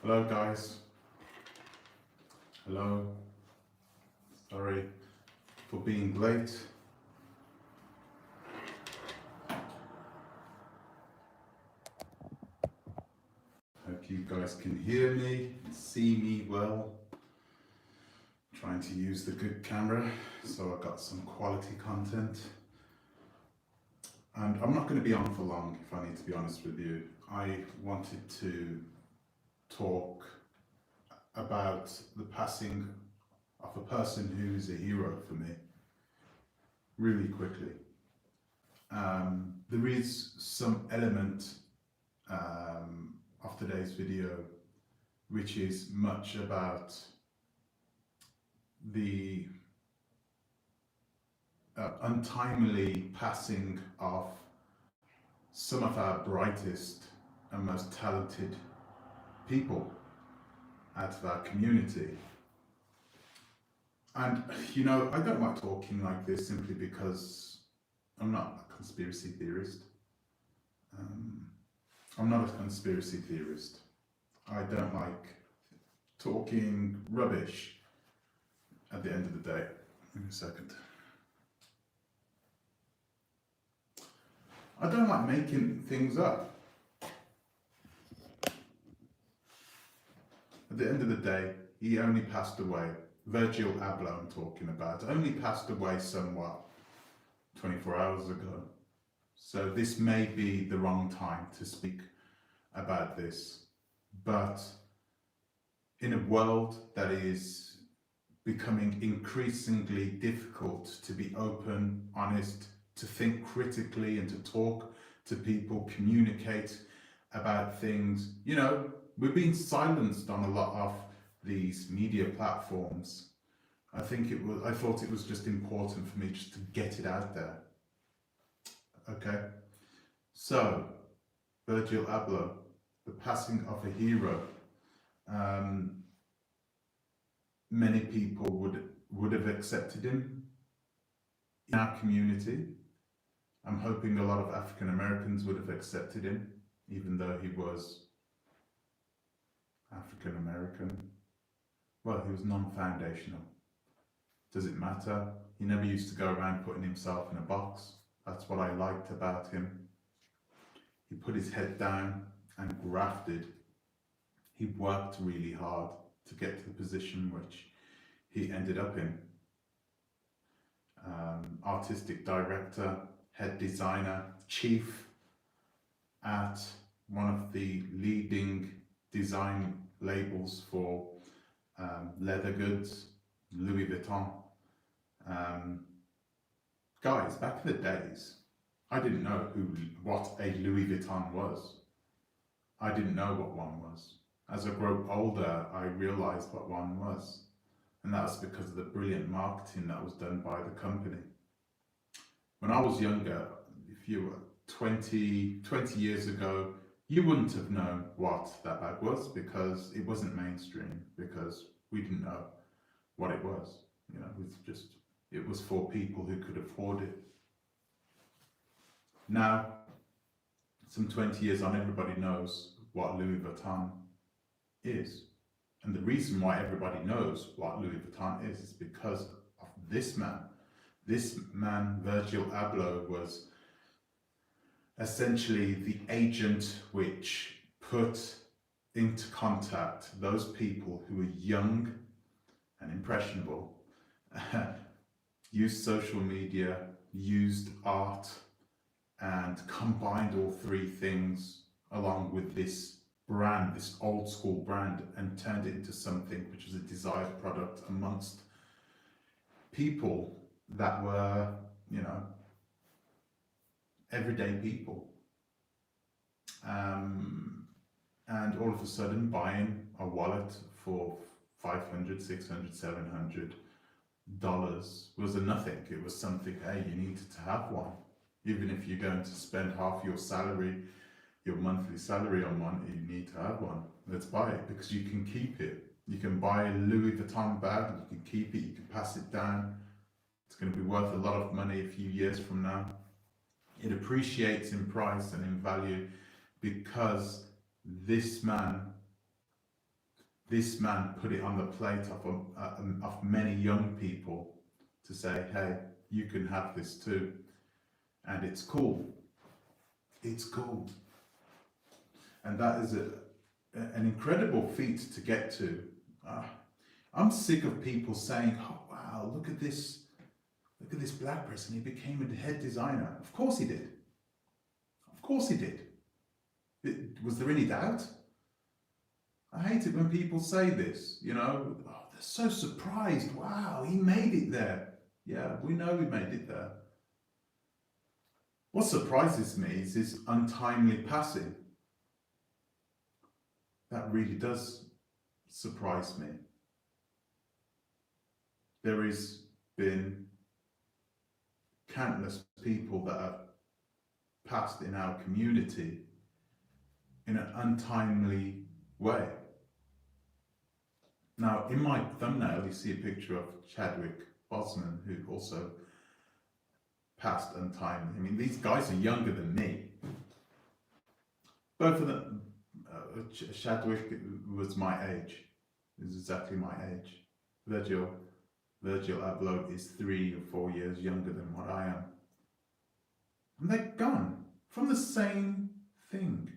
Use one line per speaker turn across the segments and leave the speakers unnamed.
Hello guys, hello, sorry for being late. Hope you guys can hear me, see me well. Trying to use the good camera so I got some quality content. And I'm not going to be on for long, if I need to be honest with you. I wanted to talk about the passing of a person who's a hero for me, really quickly. There is some element of today's video which is much about the untimely passing of some of our brightest and most talented people out of our community. And you know, I don't like talking like this simply because I'm not a conspiracy theorist. I'm not a conspiracy theorist. I don't like talking rubbish at the end of the day. Give me a second. I don't like making things up. At the end of the day, he only passed away. Virgil Abloh, I'm talking about, only passed away somewhat 24 hours ago. So this may be the wrong time to speak about this. But in a world that is becoming increasingly difficult to be open, honest, to think critically and to talk to people, communicate about things. You know, we're being silenced on a lot of these media platforms. I thought it was just important for me just to get it out there. Okay, so Virgil Abloh, the passing of a hero. Many people would have accepted him in our community. I'm hoping a lot of African Americans would have accepted him, even though he was African American. Well, he was non-foundational. Does it matter? He never used to go around putting himself in a box. That's what I liked about him. He put his head down and grafted. He worked really hard to get to the position which he ended up in. Artistic director, head designer, chief at one of the leading design labels for leather goods, Louis Vuitton. Guys, back in the days, I didn't know what a Louis Vuitton was. I didn't know what one was. As I grew older, I realized what one was. And that's because of the brilliant marketing that was done by the company. When I was younger, if you were 20 years ago, you wouldn't have known what that bag was because it wasn't mainstream, because we didn't know what it was. You know, it was for people who could afford it. Now, some 20 years on, everybody knows what Louis Vuitton is. And the reason why everybody knows what Louis Vuitton is because of this man. This man, Virgil Abloh, was essentially the agent which put into contact those people who were young and impressionable, used social media, used art, and combined all three things along with this brand, this old school brand, and turned it into something which was a desired product amongst people that were, you know, everyday people. And all of a sudden buying a wallet for $500, $600, $700 was a nothing. It was something, hey, you needed to have one. Even if you're going to spend half your salary, your monthly salary on one, you need to have one. Let's buy it because you can keep it. You can buy a Louis Vuitton bag, you can keep it, you can pass it down. It's going to be worth a lot of money a few years from now. It appreciates in price and in value because this man this man put it on the plate of many young people to say, hey, you can have this too. And it's cool. It's cool. And that is an incredible feat to get to. I'm sick of people saying, oh wow, look at this black person, he became a head designer. Of course he did. Of course he did. Was there any doubt? I hate it when people say this, you know, oh, they're so surprised. Wow, he made it there. Yeah, we know he made it there. What surprises me is his untimely passing. That really does surprise me. There has been countless people that have passed in our community in an untimely way. Now, in my thumbnail, you see a picture of Chadwick Boseman, who also passed untimely. I mean, these guys are younger than me. Both of them, Chadwick was my age. He was exactly my age. Virgil Abloh is 3 or 4 years younger than what I am. And they're gone from the same thing.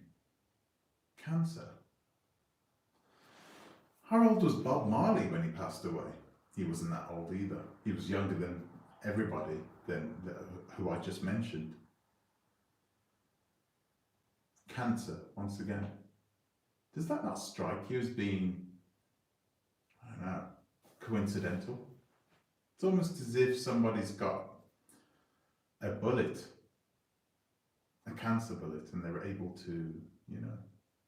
Cancer. How old was Bob Marley when he passed away? He wasn't that old either. He was younger than everybody who I just mentioned. Cancer, once again. Does that not strike you as being, I don't know, coincidental? It's almost as if somebody's got a bullet, a cancer bullet, and they're able to, you know,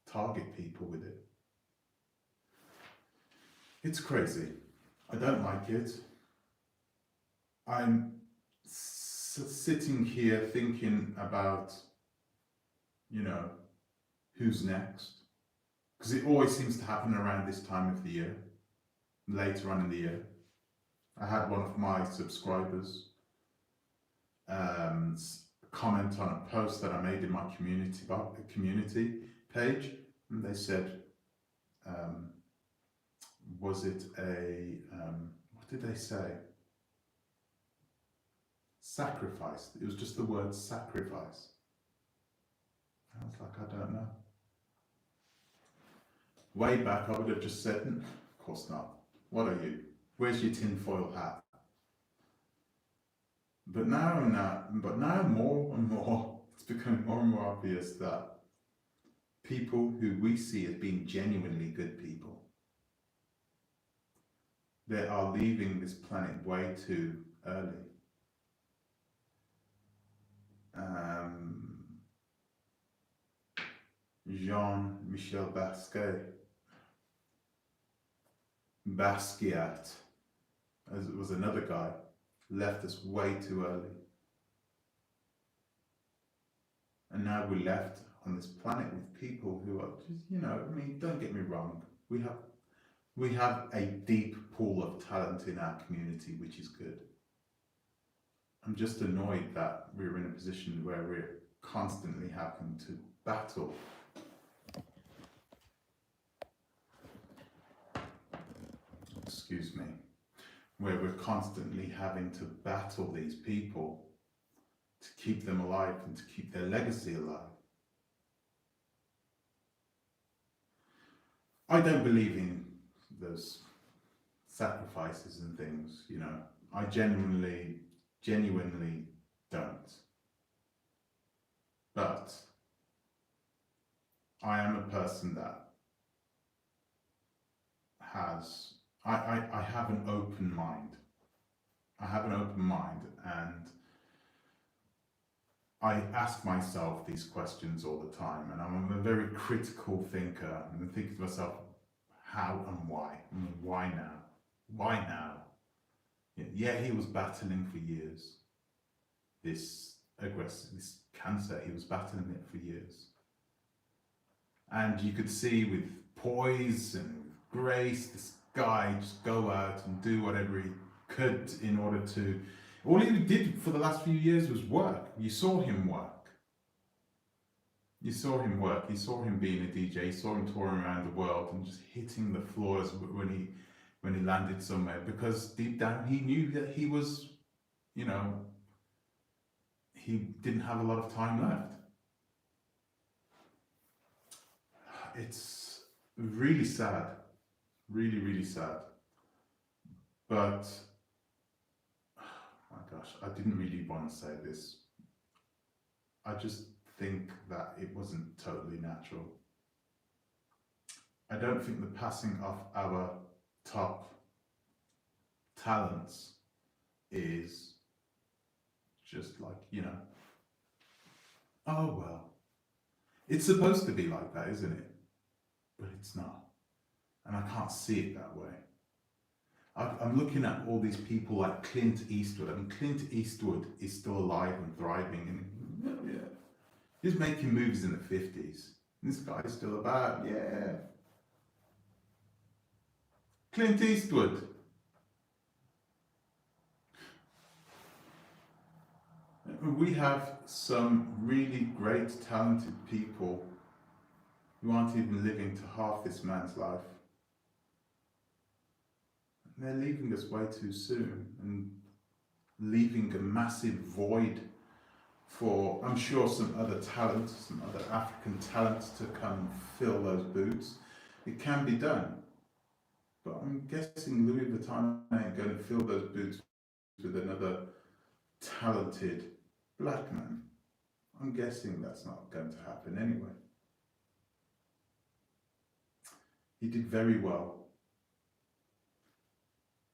target people with it. It's crazy. I don't like it. I'm sitting here thinking about, you know, who's next. Because it always seems to happen around this time of the year, later on in the year. I had one of my subscribers comment on a post that I made in my community page, and they said, was it a, what did they say? Sacrifice. It was just the word sacrifice. I was like, I don't know. Way back, I would have just said, of course not. What are you? Where's your tinfoil hat? But now more and more, it's becoming more and more obvious that people who we see as being genuinely good people, they are leaving this planet way too early. Jean-Michel Basquiat, as it was another guy, left us way too early. And now we're left on this planet with people who are just, you know, I mean, don't get me wrong, we have a deep pool of talent in our community, which is good. I'm just annoyed that we're in a position where we're constantly having to battle where we're constantly having to battle these people to keep them alive and to keep their legacy alive. I don't believe in those sacrifices and things, you know. I genuinely don't. But I am a person that has, I have an open mind. I have an open mind, and I ask myself these questions all the time, and I'm a very critical thinker, and I'm thinking to myself, how and why? I mean, why now? Why now? Yeah, he was battling for years. This cancer, he was battling it for years. And you could see with poise and with grace, this guy just go out and do whatever he could in order to, all he did for the last few years was work. You saw him work. You saw him work, you saw him being a DJ, you saw him touring around the world and just hitting the floors when he landed somewhere, because deep down he knew that he was, you know, he didn't have a lot of time left. It's really sad, really, really sad. But, oh my gosh, I didn't really want to say this. I just think that it wasn't totally natural. I don't think the passing of our top talents is just like, you know, oh well. It's supposed to be like that, isn't it? But it's not. And I can't see it that way. I'm looking at all these people like Clint Eastwood. I mean, Clint Eastwood is still alive and thriving, and yeah, he's making movies in the 50s. This guy's still about, yeah. Clint Eastwood. We have some really great, talented people who aren't even living to half this man's life. And they're leaving us way too soon and leaving a massive void for, I'm sure, some other talent, some other African talent to come fill those boots. It can be done. But I'm guessing Louis Vuitton ain't going to fill those boots with another talented black man. I'm guessing that's not going to happen anyway. He did very well.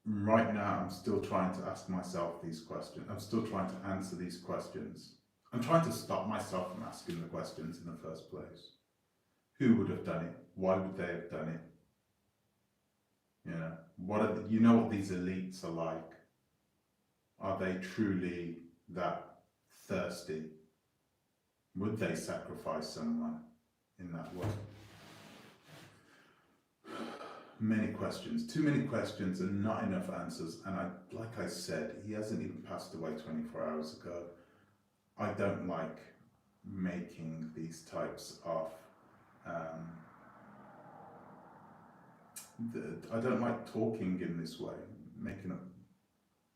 Right now, I'm still trying to ask myself these questions. I'm still trying to answer these questions. I'm trying to stop myself from asking the questions in the first place. Who would have done it? Why would they have done it? You know, you know what these elites are like. Are they truly that thirsty? Would they sacrifice someone in that way? Many questions, too many questions and not enough answers. And like I said, he hasn't even passed away 24 hours ago. I don't like making these types of, I don't like talking in this way, making up,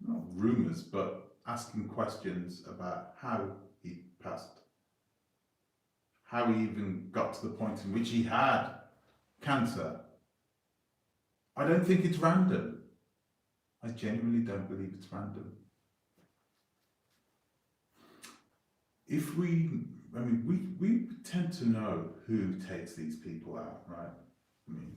not rumours, but asking questions about how he passed. How he even got to the point in which he had cancer. I don't think it's random. I genuinely don't believe it's random. If we tend to know who takes these people out, right? I mean,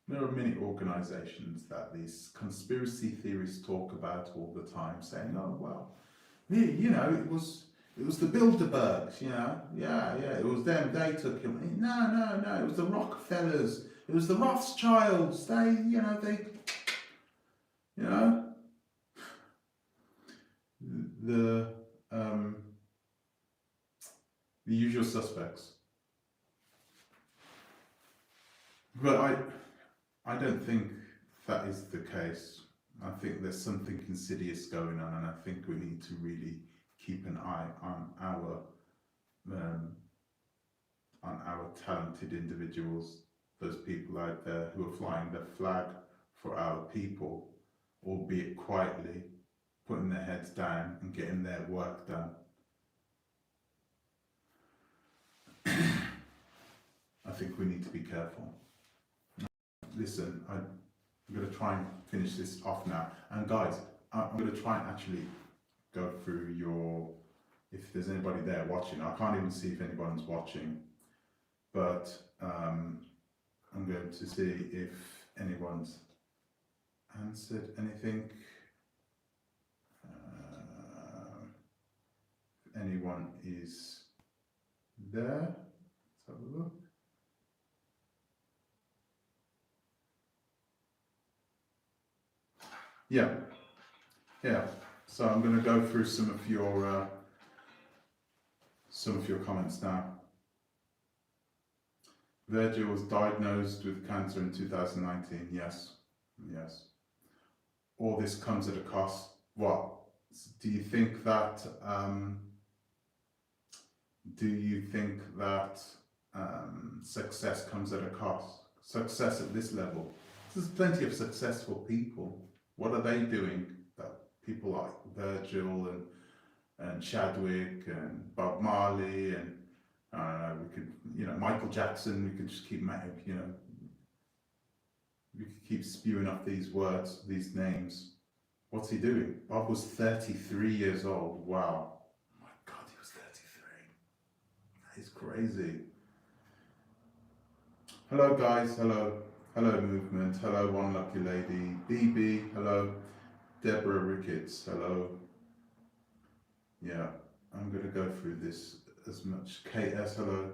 there are many organisations that these conspiracy theorists talk about all the time, saying, oh, well, you know, it was the Bilderbergs, you know, yeah, it was them, they took him. No, it was the Rockefellers, it was the Rothschilds, the usual suspects. But I don't think that is the case. I think there's something insidious going on, and I think we need to really keep an eye on our talented individuals, those people out there who are flying the flag for our people, albeit quietly, putting their heads down and getting their work done. I think we need to be careful. Listen, I'm going to try and finish this off now. And guys, I'm going to try and actually go through if there's anybody there watching. I can't even see if anyone's watching, but I'm going to see if anyone's answered anything. If anyone is there, let's have a look. Yeah. So I'm going to go through some of your comments now. Virgil was diagnosed with cancer in 2019. Yes. All this comes at a cost. What do you think that Do you think that success comes at a cost? Success at this level? There's plenty of successful people. What are they doing that people like Virgil and Chadwick and Bob Marley and we could, Michael Jackson, we could just keep, we could keep spewing off these words, these names. What's he doing? Bob was 33 years old. Wow. Oh my God, he was 33. That is crazy. Hello guys, hello. Hello movement, hello one lucky lady. BB, hello. Deborah Ricketts, hello. Yeah, I'm going to go through this as much. KS, hello.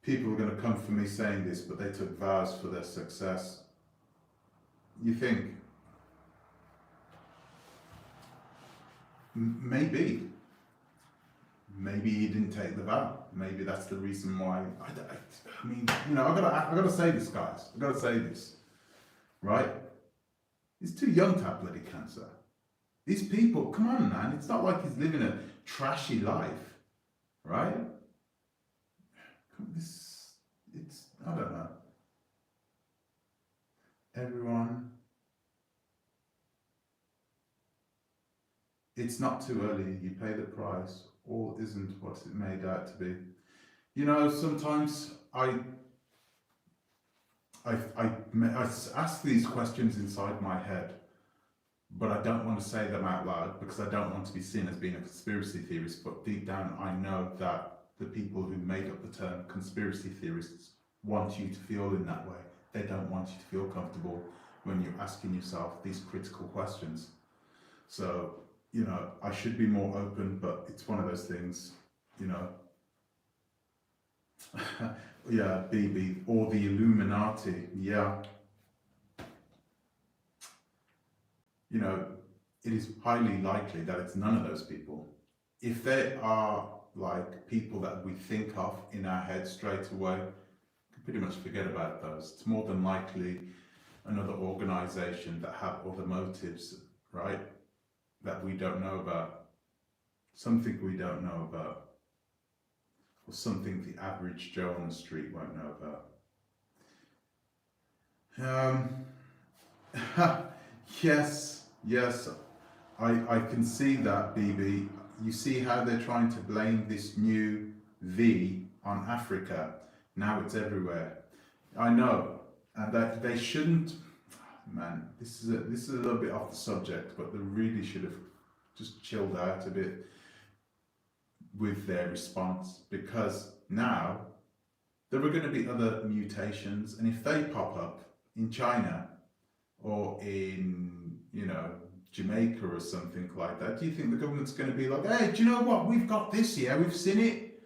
People are going to come for me saying this, but they took vows for their success. You think? Maybe he didn't take the vow. Maybe that's the reason why. I mean, I gotta say this, guys. I gotta say this, right? He's too young to have bloody cancer. These people, come on, man. It's not like he's living a trashy life, right? I don't know. Everyone, it's not too early. You pay the price. All isn't what it made out to be. Sometimes I ask these questions inside my head, but I don't want to say them out loud because I don't want to be seen as being a conspiracy theorist. But deep down, I know that the people who made up the term conspiracy theorists want you to feel in that way. They don't want you to feel comfortable when you're asking yourself these critical questions. So, I should be more open, but it's one of those things, yeah, BB, or the Illuminati, yeah. It is highly likely that it's none of those people. If they are like people that we think of in our head straight away, we can pretty much forget about those. It's more than likely another organization that have other motives, right? That we don't know about. Something we don't know about. Or something the average Joe on the street won't know about. Yes, I can see that, BB. You see how they're trying to blame this new V on Africa. Now it's everywhere. I know, and that they shouldn't. Man, this is a little bit off the subject, but they really should have just chilled out a bit with their response, because now there are going to be other mutations, and if they pop up in China or in Jamaica or something like that, do you think the government's going to be like, hey, do you know what, we've got this here, we've seen it?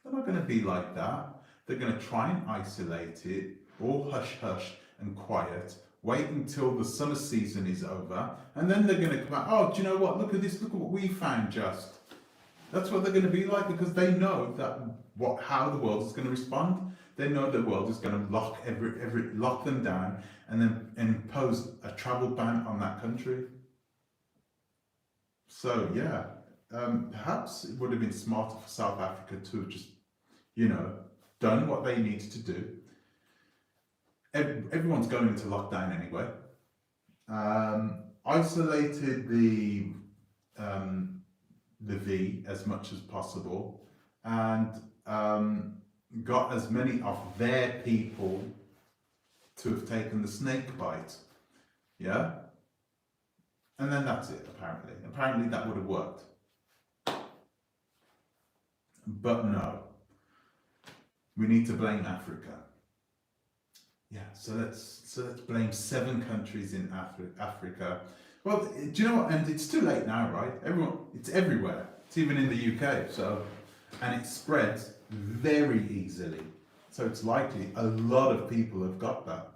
They're not going to be like that. They're going to try and isolate it, all hush hush and quiet, wait until the summer season is over, and then they're going to come out, oh, do you know what, look at this, look at what we found just. That's what they're going to be like, because they know that how the world is going to respond. They know the world is going to lock them down and then impose a travel ban on that country. So yeah, perhaps it would have been smarter for South Africa to have just, done what they needed to do. Everyone's going into lockdown anyway. Isolated the V as much as possible, and got as many of their people to have taken the snake bite, yeah? And then that's it, apparently. Apparently that would have worked. But no. We need to blame Africa. Yeah, so let's blame 7 countries in Africa. Well, do you know what? And it's too late now, right? It's everywhere. It's even in the UK. And it spreads very easily. So it's likely a lot of people have got that.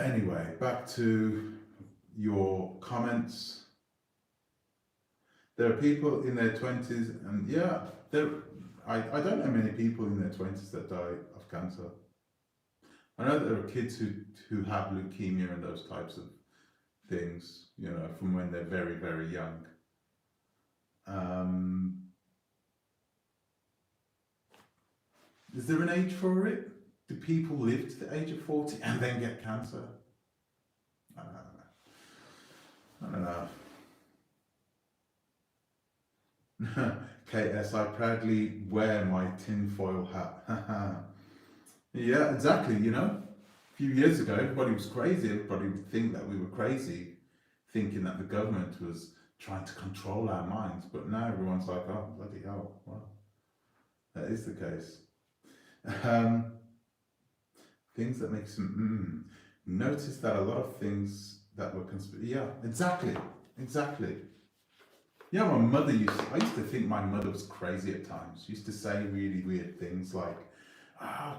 Anyway, back to your comments. There are people in their 20s, and yeah, I don't know many people in their 20s that die of cancer. I know there are kids who have leukemia and those types of things, you know, from when they're very, very young. Is there an age for it? Do people live to the age of 40 and then get cancer? I don't know. KS, I proudly wear my tinfoil hat. Yeah, exactly, you know. A few years ago, everybody was crazy. Everybody would think that we were crazy, thinking that the government was trying to control our minds. But now everyone's like, oh, bloody hell, well, that is the case. Things that make some, notice that a lot of things that were yeah, exactly. Yeah, my mother I used to think my mother was crazy at times. She used to say really weird things like,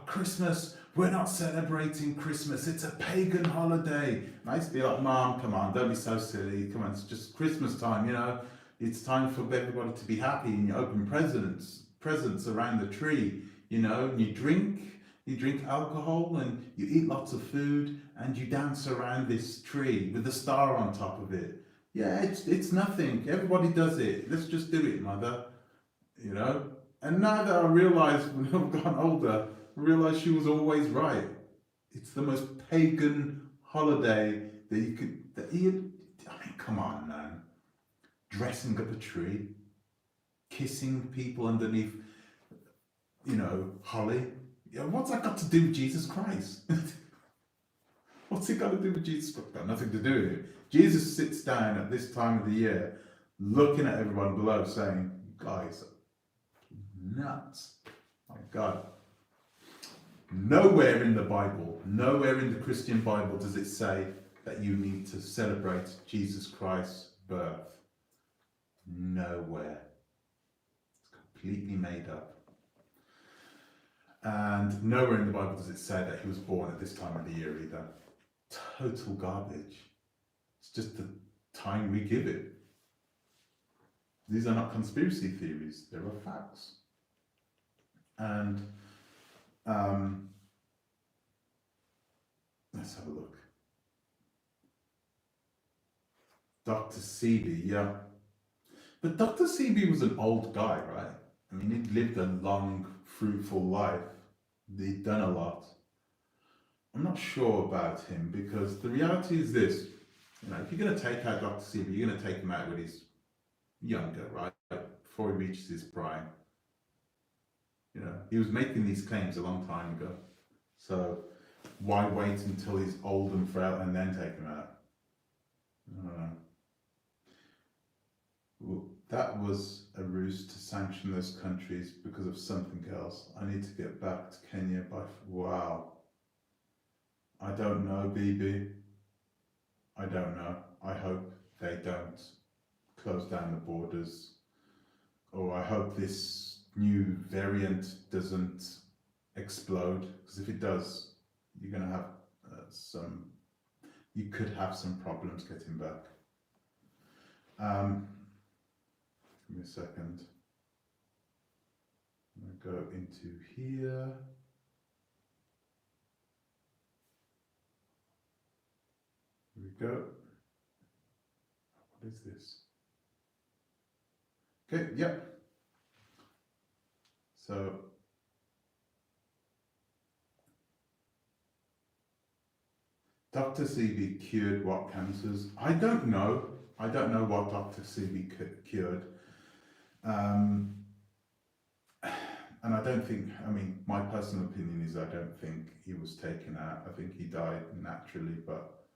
Christmas, we're not celebrating Christmas, it's a pagan holiday. And I used to be like, Mom, come on, don't be so silly, come on, it's just Christmas time, you know, it's time for everybody to be happy and you open presents around the tree, you know, and you drink alcohol and you eat lots of food and you dance around this tree with a star on top of it. Yeah, it's nothing. Everybody does it. Let's just do it, mother. You know? And now that I realise, when I've gotten older, I realise she was always right. It's the most pagan holiday that you could... I mean, come on, man. Dressing up a tree. Kissing people underneath, you know, holly. Yeah, what's that got to do with Jesus Christ? What's it got to do with Jesus Christ? Got nothing to do with it. Jesus sits down at this time of the year, looking at everyone below, saying, guys, nuts. My God. Nowhere in the Bible, nowhere in the Christian Bible does it say that you need to celebrate Jesus Christ's birth. Nowhere. It's completely made up. And nowhere in the Bible does it say that he was born at this time of the year either. Total garbage. It's just the time we give it. These are not conspiracy theories, there are facts. And let's have a look. Dr. Sebi, yeah. But Dr. Sebi was an old guy, right? I mean, he'd lived a long, fruitful life. He'd done a lot. I'm not sure about him because the reality is this. You know, if you're going to take out Dr. Sebi, you're going to take him out when he's younger, right? Before he reaches his prime. You know, he was making these claims a long time ago. So why wait until he's old and frail and then take him out? I don't know. Well, that was a ruse to sanction those countries because of something else. I need to get back to Kenya by... Wow. I don't know, BB. I don't know. I hope they don't close down the borders. Or I hope this new variant doesn't explode. Because if it does, you're going to have you could have some problems getting back. Give me a second. I'm going to go into here. Here we go. What is this? Okay, yep. So, Dr. Sebi cured what cancers? I don't know. I don't know what Dr. Sebi cured. And I don't think, I mean, my personal opinion is I don't think he was taken out. I think he died naturally, but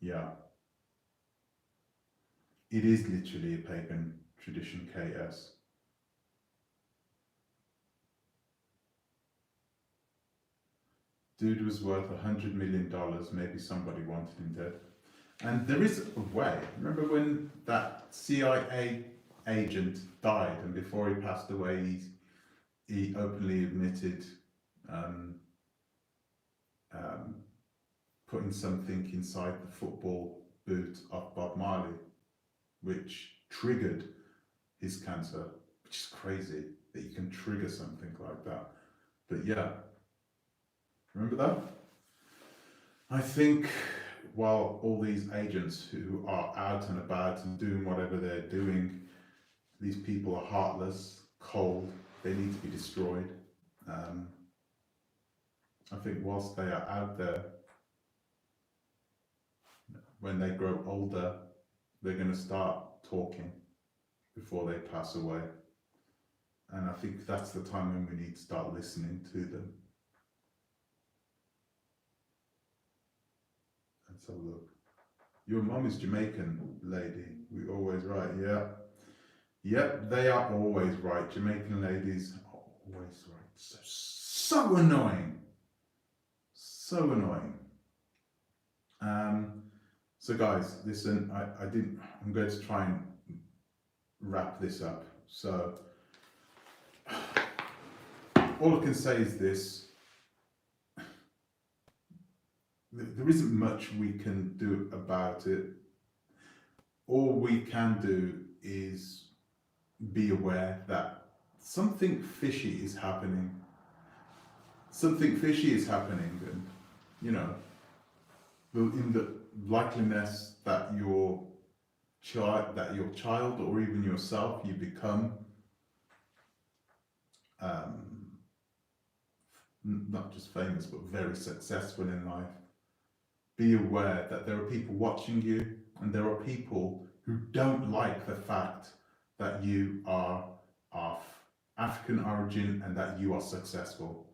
yeah. It is literally a pagan tradition, KS. Dude was worth $100 million, maybe somebody wanted him dead. And there is a way. Remember when that CIA agent died and before he passed away he openly admitted putting something inside the football boot of Bob Marley, which triggered his cancer, which is crazy that you can trigger something like that. But yeah, remember that? I think while all these agents who are out and about and doing whatever they're doing, these people are heartless, cold, they need to be destroyed. I think whilst they are out there, when they grow older, they're going to start talking before they pass away. And I think that's the time when we need to start listening to them. Let's have a look. Your mum is Jamaican, lady. We always right, yeah. Yep, they are always right. Jamaican ladies are always right. So annoying. So annoying. So guys, listen, I'm going to try and wrap this up. So all I can say is this: there isn't much we can do about it. All we can do is be aware that something fishy is happening. Something fishy is happening, and you know, in the likeliness that your child or even yourself, you become not just famous but very successful in life. Be aware that there are people watching you, and there are people who don't like the fact that you are of African origin and that you are successful.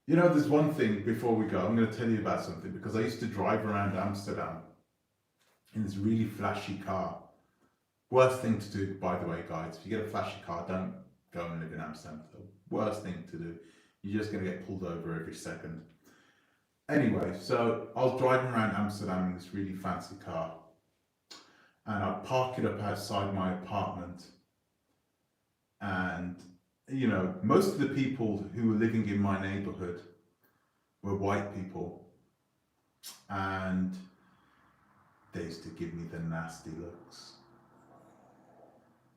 You know, there's one thing before we go, I'm going to tell you about something, because I used to drive around Amsterdam in this really flashy car. Worst thing to do, by the way, guys, if you get a flashy car, don't go and live in Amsterdam. The worst thing to do. You're just going to get pulled over every second. Anyway, so I was driving around Amsterdam in this really fancy car, and I park it up outside my apartment, and you know, most of the people who were living in my neighborhood were white people, and they used to give me the nasty looks.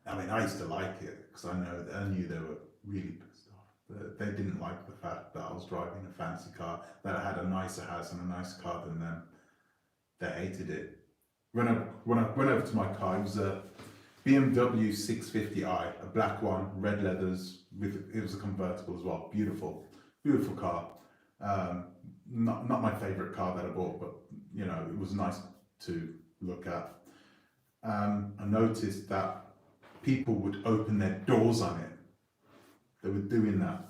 I mean, I used to like it because I knew they were really pissed off, but they didn't like the fact that I was driving a fancy car, that I had a nicer house and a nicer car than them. They hated it. When I went over to my car, it was a BMW 650i, a black one, red leathers, it was a convertible as well. Beautiful, beautiful car. Not my favorite car that I bought, but you know, it was nice to look at. I noticed that people would open their doors on it. They were doing that.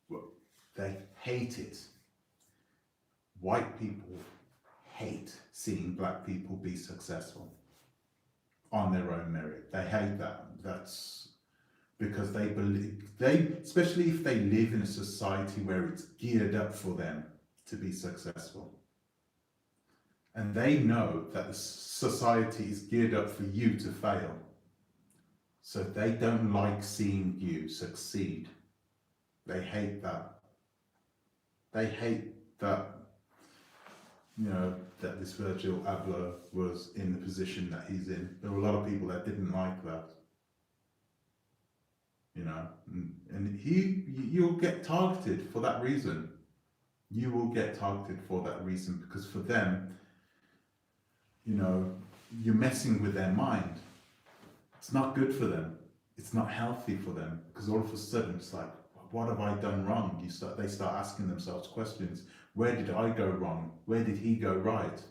Well, they hate it. White people hate seeing black people be successful on their own merit. They hate that. That's because they believe, especially if they live in a society where it's geared up for them to be successful. And they know that the society is geared up for you to fail. So they don't like seeing you succeed. They hate that. They hate that, you know, that this Virgil Abloh was in the position that he's in. There were a lot of people that didn't like that. You know, and you'll get targeted for that reason. You will get targeted for that reason, because for them, you know, you're messing with their mind. It's not good for them. It's not healthy for them, because all of a sudden it's like, what have I done wrong? They start asking themselves questions. Where did I go wrong? Where did he go right?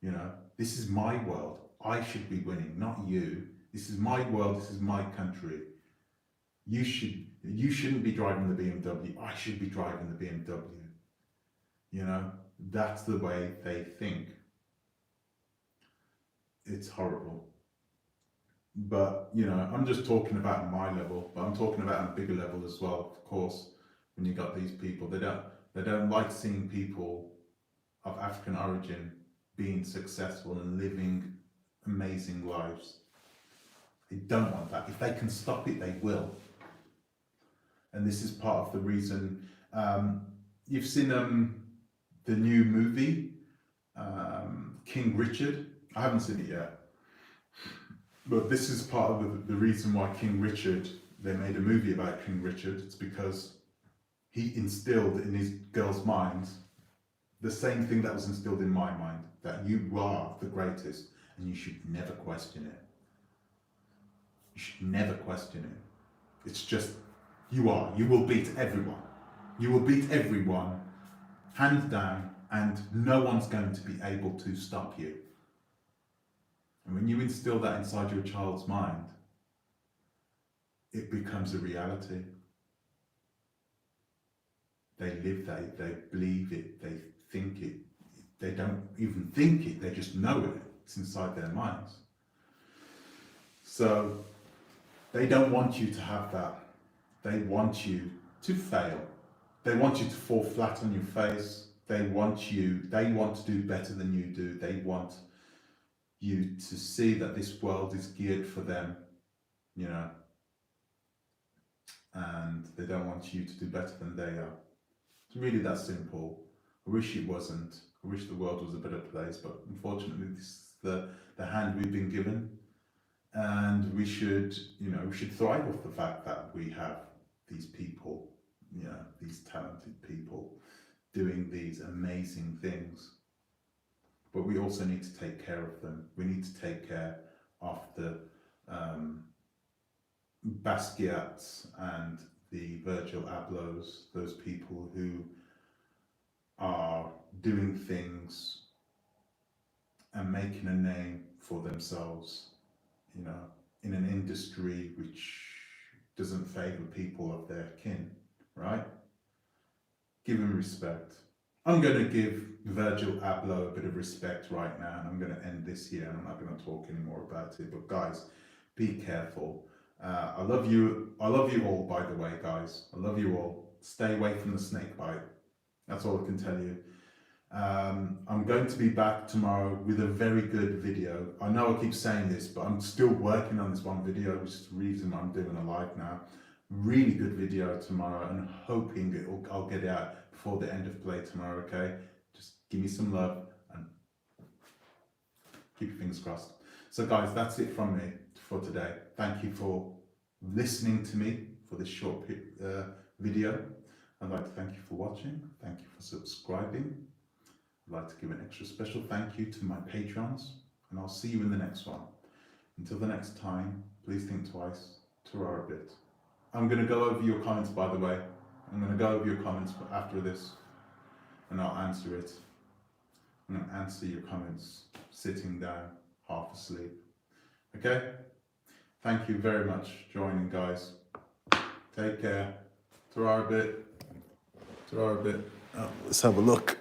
You know, this is my world. I should be winning, not you. This is my world. This is my country. You shouldn't be driving the BMW. I should be driving the BMW. You know, that's the way they think. It's horrible. But, you know, I'm just talking about my level, but I'm talking about on a bigger level as well, of course. When you got these people, they don't like seeing people of African origin being successful and living amazing lives. They don't want that. If they can stop it, they will. And this is part of the reason. You've seen the new movie, King Richard. I haven't seen it yet. But this is part of the reason why King Richard, they made a movie about King Richard. It's because he instilled in his girls' minds the same thing that was instilled in my mind, that you are the greatest and you should never question it. You should never question it. It's just, you are. You will beat everyone. You will beat everyone, hands down, and no one's going to be able to stop you. And when you instill that inside your child's mind, it becomes a reality. They live that, they believe it, they think it. They don't even think it, they just know it. It's inside their minds. So they don't want you to have that. They want you to fail. They want you to fall flat on your face. They want to do better than you do. They want you to see that this world is geared for them, you know, and they don't want you to do better than they are. It's really that simple. I wish it wasn't. I wish the world was a better place, but unfortunately this is the hand we've been given, and we should thrive off the fact that we have these people, you know, these talented people doing these amazing things. But we also need to take care of them. We need to take care of the Basquiats and the Virgil Ablohs, those people who are doing things and making a name for themselves, you know, in an industry which doesn't favour people of their kin, right? Give him respect. I'm going to give Virgil Abloh a bit of respect right now, and I'm going to end this here, and I'm not going to talk anymore about it. But guys, be careful. I love you all, by the way, guys. I love you all. Stay away from the snake bite. That's all I can tell you. I'm going to be back tomorrow with a very good video. I know I keep saying this, but I'm still working on this one video, which is the reason I'm doing a live now. Really good video tomorrow, and hoping I'll get it out before the end of play tomorrow, okay? Just give me some love and keep your fingers crossed. So guys, that's it from me for today. Thank you for listening to me for this short video. I'd like to thank you for watching. Thank you for subscribing. I'd like to give an extra special thank you to my patrons, and I'll see you in the next one. Until the next time, please think twice, Torah a bit. I'm going to go over your comments, by the way. I'm going to go over your comments after this, and I'll answer it. I'm going to answer your comments sitting down, half asleep. Okay? Thank you very much for joining, guys. Take care. Torah a bit. Let's have a look.